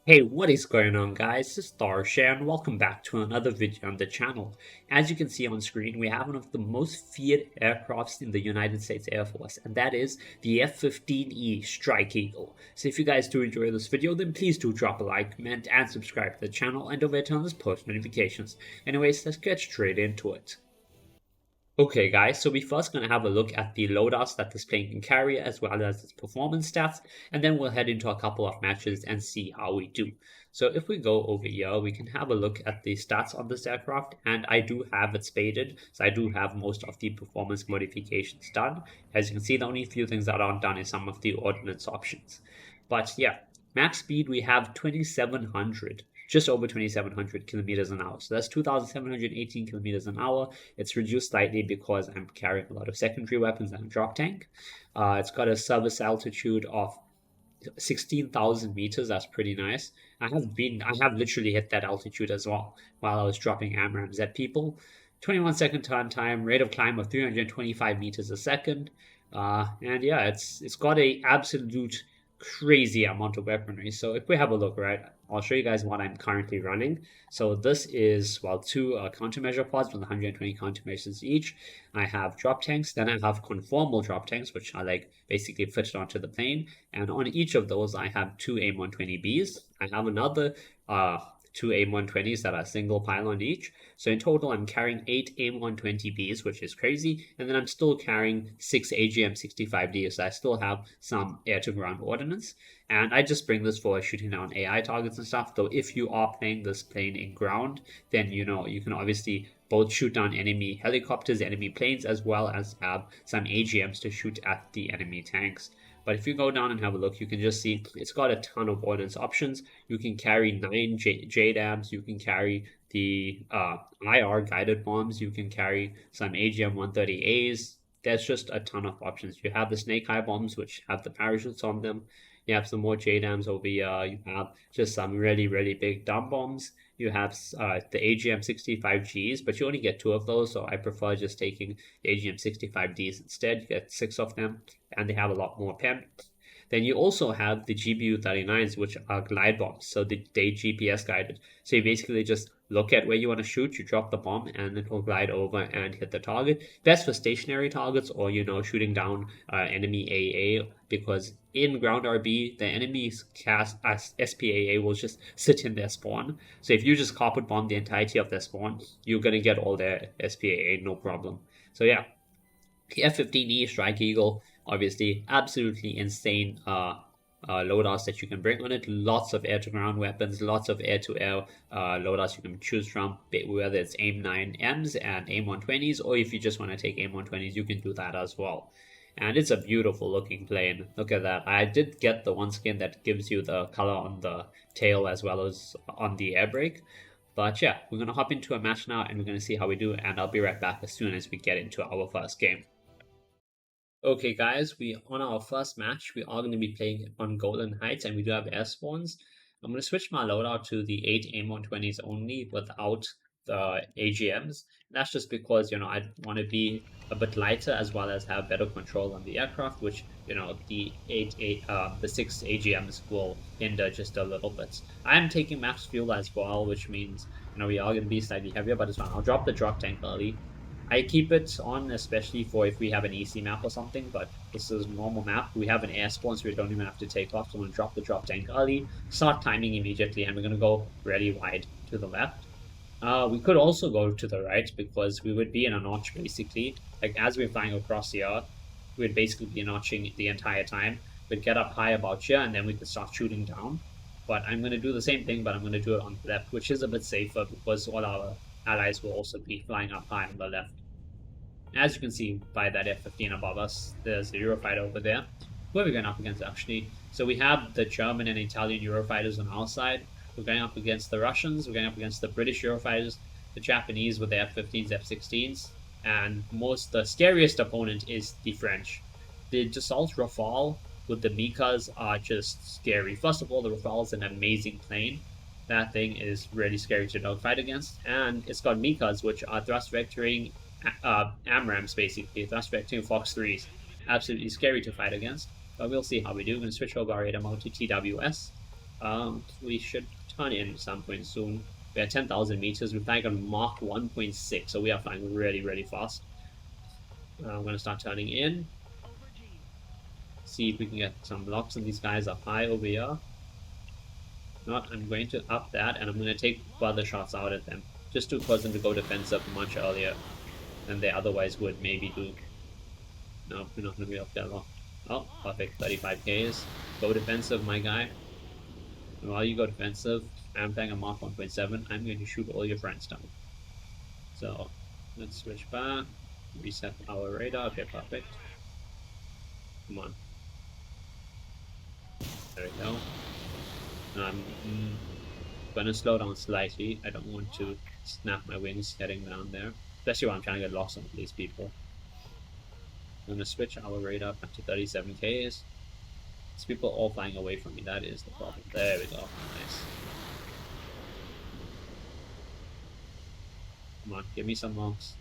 Hey, what is going on, guys? This is Tharshey, and welcome back to another video on the channel. As you can see on screen, we have one of the most feared aircrafts in the United States Air Force, and that is the F15E Strike Eagle. So if you guys do enjoy this video, then please do drop a like, comment, and subscribe to the channel, and don't forget to turn on those post notifications. Anyways, let's get straight into it. Okay guys, so we're first going to have a look at the loadouts that this plane can carry as well as its performance stats, and then we'll head into a couple of matches and see how we do. So if we go over here, we can have a look at the stats on this aircraft, and I do have it spaded, so I do have most of the performance modifications done. As you can see, the only few things that aren't done is some of the ordnance options. But yeah, max speed we have 2700, just over 2700 kilometers an hour. So that's 2718 kilometers an hour. It's reduced slightly because I'm carrying a lot of secondary weapons and a drop tank. It's got a service altitude of 16,000 meters. That's pretty nice. I have literally hit that altitude as well while I was dropping Amraams at people. 21-second turn time, rate of climb of 325 meters a second. And yeah, it's got a absolute crazy amount of weaponry. So if we have a look, right, I'll show you guys what I'm currently running. So this is, well, two countermeasure pods with 120 countermeasures each. I have drop tanks, then I have conformal drop tanks, which are like basically fitted onto the plane. And on each of those, I have two AIM-120Bs. I have another two AIM-120s that are single pylon each. So in total, I'm carrying 8 AIM-120Bs, which is crazy. And then I'm still carrying 6 AGM-65Ds. So I still have some air-to-ground ordnance. And I just bring this for shooting down AI targets and stuff. Though if you are playing this plane in ground, then you can obviously both shoot down enemy helicopters, enemy planes, as well as have some AGMs to shoot at the enemy tanks. But if you go down and have a look, you can just see it's got a ton of ordnance options. You can carry 9 JDAMs, you can carry the IR guided bombs, you can carry some AGM 130As. There's just a ton of options. You have the snake eye bombs, which have the parachutes on them. You have some more JDAMs over here. You have just some really, really big dumb bombs. You have the AGM 65Gs, but you only get 2 of those, so I prefer just taking the AGM 65Ds instead. You get 6 of them, and they have a lot more pen. Then you also have the GBU 39s, which are glide bombs, so they GPS guided. So you basically just look at where you want to shoot, you drop the bomb, and it will glide over and hit the target. Best for stationary targets or, shooting down enemy AA, because in ground RB, the enemy's cast SPAA will just sit in their spawn. So if you just carpet bomb the entirety of their spawn, you're going to get all their SPAA, no problem. So yeah, the F15E Strike Eagle, obviously, absolutely insane loadouts that you can bring on it. Lots of air-to-ground weapons, lots of air-to-air loadouts you can choose from, whether it's AIM-9Ms and AIM-120s, or if you just want to take AIM-120s, you can do that as well. And it's a beautiful looking plane. Look at that. I did get the one skin that gives you the color on the tail as well as on the air brake. But yeah, we're going to hop into a match now and we're going to see how we do, and I'll be right back as soon as we get into our first game. Okay guys, we on our first match, we are going to be playing on Golden Heights and we do have air spawns. I'm going to switch my loadout to the 8 AIM-120s only without the AGMs. That's just because, I want to be a bit lighter as well as have better control on the aircraft, which, the 6 AGMs will hinder just a little bit. I am taking max fuel as well, which means, we are going to be slightly heavier, but it's fine. I'll drop the drop tank early. I keep it on especially for if we have an EC map or something, but this is a normal map. We have an air spawn, so we don't even have to take off. So I'm going to drop the drop tank early, start timing immediately, and we're going to go really wide to the left. We could also go to the right because we would be in a notch basically. Like as we're flying across here, we'd basically be notching the entire time. We'd get up high about here, and then we could start shooting down. But I'm going to do the same thing, but I'm going to do it on the left, which is a bit safer because all our allies will also be flying up high on the left. As you can see by that F-15 above us, there's the Eurofighter over there. Who are we going up against actually? So we have the German and Italian Eurofighters on our side. We're going up against the Russians, we're going up against the British Eurofighters, the Japanese with the F-15s, F-16s, and the scariest opponent is the French. The Dassault Rafale with the Mikas are just scary. First of all, the Rafale is an amazing plane. That thing is really scary to dogfight against, and it's got Mikas, which are thrust vectoring Amraams, basically, thrust vectoring Fox 3s. Absolutely scary to fight against, but we'll see how we do. We're going to switch over our ADAMO to TWS. We should turn in some point soon. We're at 10,000 meters. We're flying on Mach 1.6, so we are flying really, really fast. I'm going to start turning in. See if we can get some locks on these guys up high over here. Not, I'm going to up that, and I'm going to take further shots out at them, just to cause them to go defensive much earlier than they otherwise would maybe do. No, we're not going to be up that long. Oh, perfect. 35Ks. Go defensive, my guy. And while you go defensive, I'm playing a Mach 1.7. I'm going to shoot all your friends down. So, let's switch back. Reset our radar. Okay, perfect. Come on. There we go. I'm gonna slow down slightly. I don't want to snap my wings heading down there. Especially when I'm trying to get lost on these people. I'm gonna switch our radar back to 37Ks. These people all flying away from me. That is the problem. There we go. Nice. Come on, give me some locks.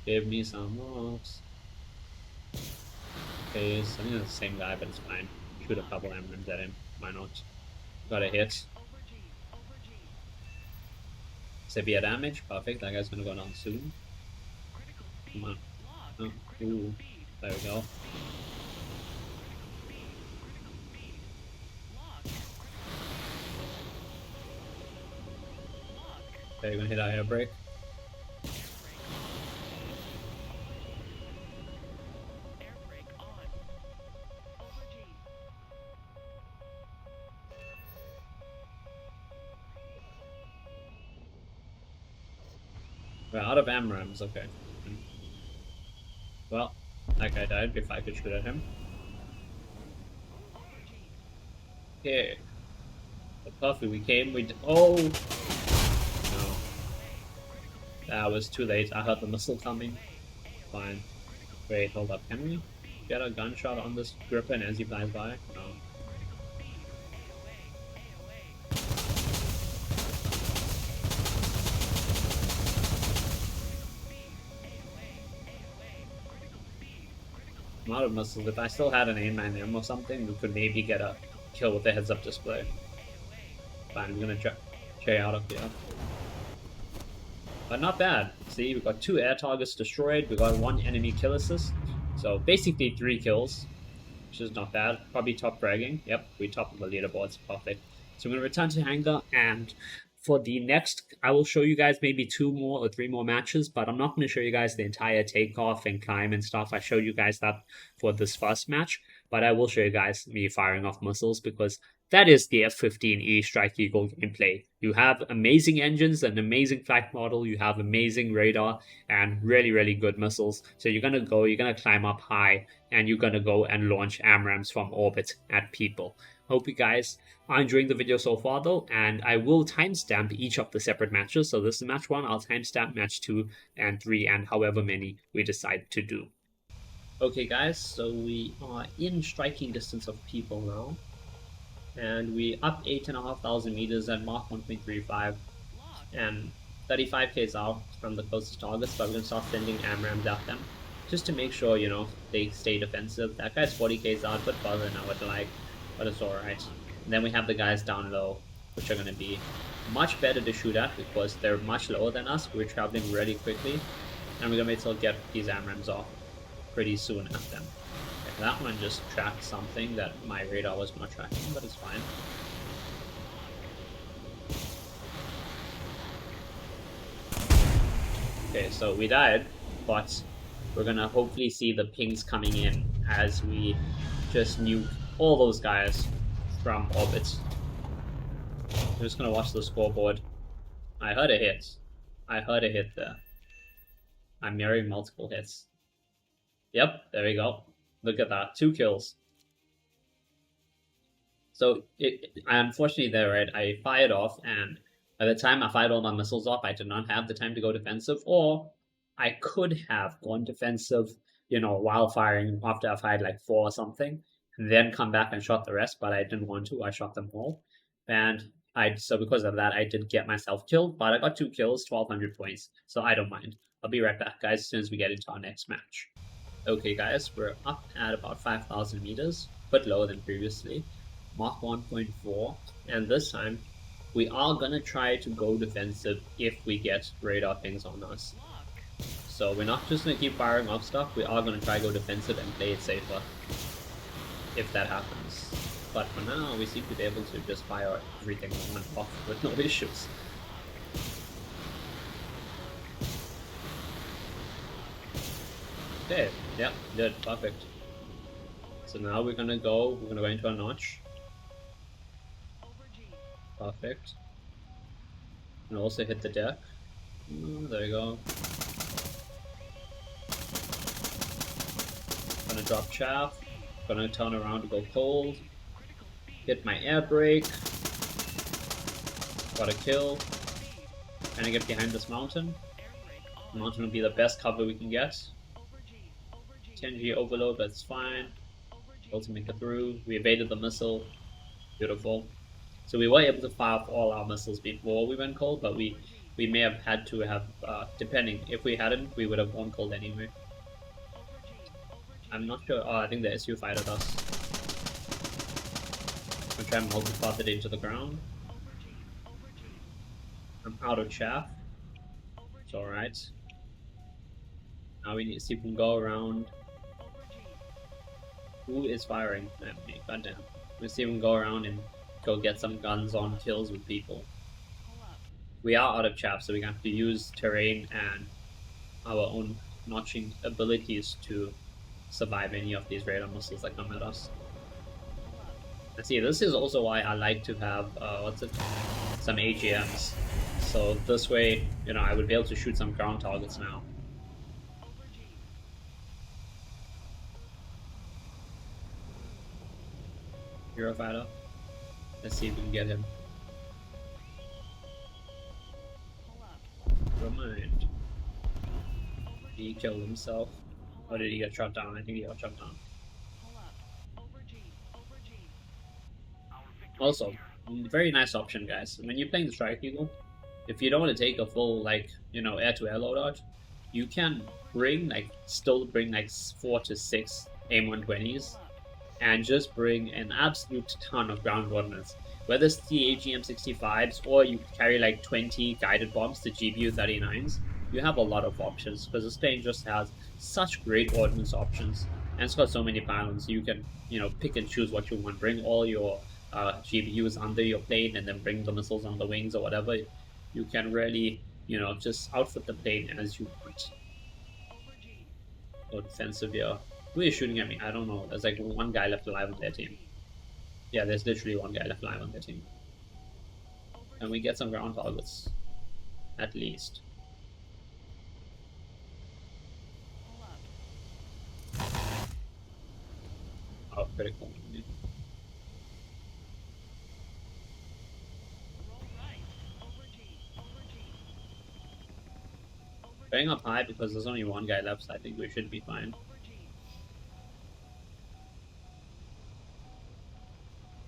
Give me some locks. Okay, I think it's the same guy, but it's fine. Shoot a couple Amraams at him. Why not? Got a hit. Severe damage. Perfect. That guy's gonna go down soon. Come on. Oh, ooh. There we go. Okay, you're gonna hit our air brake. We're out of Amraams, okay. Well, that guy died if I could shoot at him. Okay. The Puffy, we came, oh! No. That was too late, I heard the missile coming. Fine. Wait, hold up, can we get a gunshot on this Griffin as he flies by? No. I'm out of missiles. If I still had an aim man or something, we could maybe get a kill with the heads-up display. Fine, I'm gonna try out of here. But not bad. See, we got 2 air targets destroyed. We got 1 enemy kill assist. So basically 3 kills, which is not bad. Probably top fragging. Yep, we topped the leaderboards. Perfect. So I'm gonna return to hangar, and for the next, I will show you guys maybe 2 more or 3 more matches, but I'm not going to show you guys the entire takeoff and climb and stuff. I showed you guys that for this first match, but I will show you guys me firing off missiles, because that is the F15E Strike Eagle gameplay. You have amazing engines, an amazing flight model, you have amazing radar, and really, really good missiles. So you're going to climb up high, and you're going to go and launch Amraams from orbit at people. Hope you guys are enjoying the video so far though, and I will timestamp each of the separate matches. So this is match 1, I'll timestamp match 2 and 3, and however many we decide to do. Okay guys, so we are in striking distance of people now, and we up 8,500 meters at Mach 1.35, and 35Ks out from the closest targets, but we're going to start sending Amraams at them, just to make sure, you know, they stay defensive. That guy's 40Ks out, but further than I would like, but it's alright. And then we have the guys down low, which are going to be much better to shoot at because they're much lower than us. We're traveling really quickly, and we're going to be able to get these Amraams off pretty soon at them. Okay, that one just tracked something that my radar was not tracking, but it's fine. Okay, so we died, but we're going to hopefully see the pings coming in as we just nuke all those guys from orbit. I'm just gonna watch the scoreboard. I heard a hit. I heard a hit there. I'm mirroring multiple hits. Yep, there we go. Look at that. 2 kills. So, unfortunately there, right, I fired off, and by the time I fired all my missiles off, I did not have the time to go defensive, or I could have gone defensive, you know, while firing after I fired like 4 or something, and then come back and shot the rest, but I didn't want to. I shot them all. And so because of that, I did get myself killed, but I got 2 kills, 1,200 points, so I don't mind. I'll be right back, guys, as soon as we get into our next match. Okay, guys, we're up at about 5,000 meters, but lower than previously. Mach 1.4, and this time we are gonna try to go defensive if we get radar pings on us. So we're not just gonna keep firing off stuff, we are gonna try to go defensive and play it safer if that happens. But for now, we seem to be able to just fire everything on and off with no issues. Okay, yeah, good, perfect. So now we're gonna go into a notch. Perfect. And also hit the deck. There you go. Gonna drop chaff. Gonna turn around to go cold. Hit my air brake. Got a kill. Trying to get behind this mountain. The mountain will be the best cover we can get. 10G overload, that's fine. Also make it through. We evaded the missile. Beautiful. So we were able to fire off all our missiles before we went cold, but we may have had to have, depending. If we hadn't, we would have gone cold anyway. I'm not sure. Oh, I think the SU fired us. I'm trying to multi-path it into the ground. I'm out of chaff. It's alright. Now we need to see if we can go around. Who is firing at me? Goddamn. Let's see if we can go around and go get some guns on kills with people. We are out of chaff, so we have to use terrain and our own notching abilities to survive any of these radar missiles that come at us. And see, this is also why I like to have some AGMs. So this way, you know, I would be able to shoot some ground targets now. Eurofighter. Let's see if we can get him. Never mind. He killed himself. Or did he get shot down? I think he got shot down. Also, very nice option, guys. When you're playing the Strike Eagle, if you don't want to take a full, like, you know, air-to-air loadout, you can still bring like 4 to 6 AIM-120s and just bring an absolute ton of ground ordnance. Whether it's the AGM-65s or you carry like 20 guided bombs, the GBU-39s, you have a lot of options because this plane just has such great ordnance options and it's got so many pylons. You can, you know, pick and choose what you want. Bring all your GBUs under your plane and then bring the missiles on the wings or whatever. You can really, you know, just outfit the plane as you want. So defensive here. Who is shooting at me? I don't know. There's like one guy left alive on their team. Yeah, there's literally one guy left alive on their team. And we get some ground targets. At least. Oh, critical. Going up high because there's only one guy left, so I think we should be fine.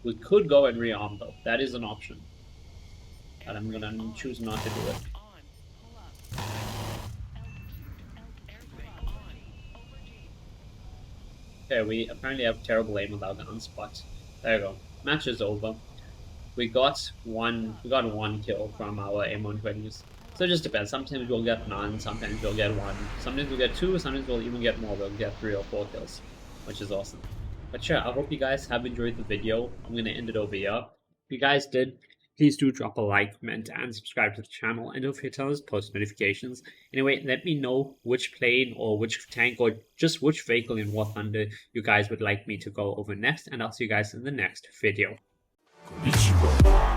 We could go and rearm though. That is an option. But I'm gonna choose not to do it. Okay, we apparently have terrible aim with our guns, but there you go. Match is over. We got one kill from our AIM-120s. So it just depends. Sometimes we'll get none, sometimes we'll get one, sometimes we'll get two, sometimes we'll even get more. We'll get 3 or 4 kills, which is awesome. But yeah, I hope you guys have enjoyed the video. I'm going to end it over here. If you guys did, please do drop a like, comment, and subscribe to the channel. And don't forget to turn on post notifications. Anyway, let me know which plane or which tank or just which vehicle in War Thunder you guys would like me to go over next. And I'll see you guys in the next video. Konnichiwa.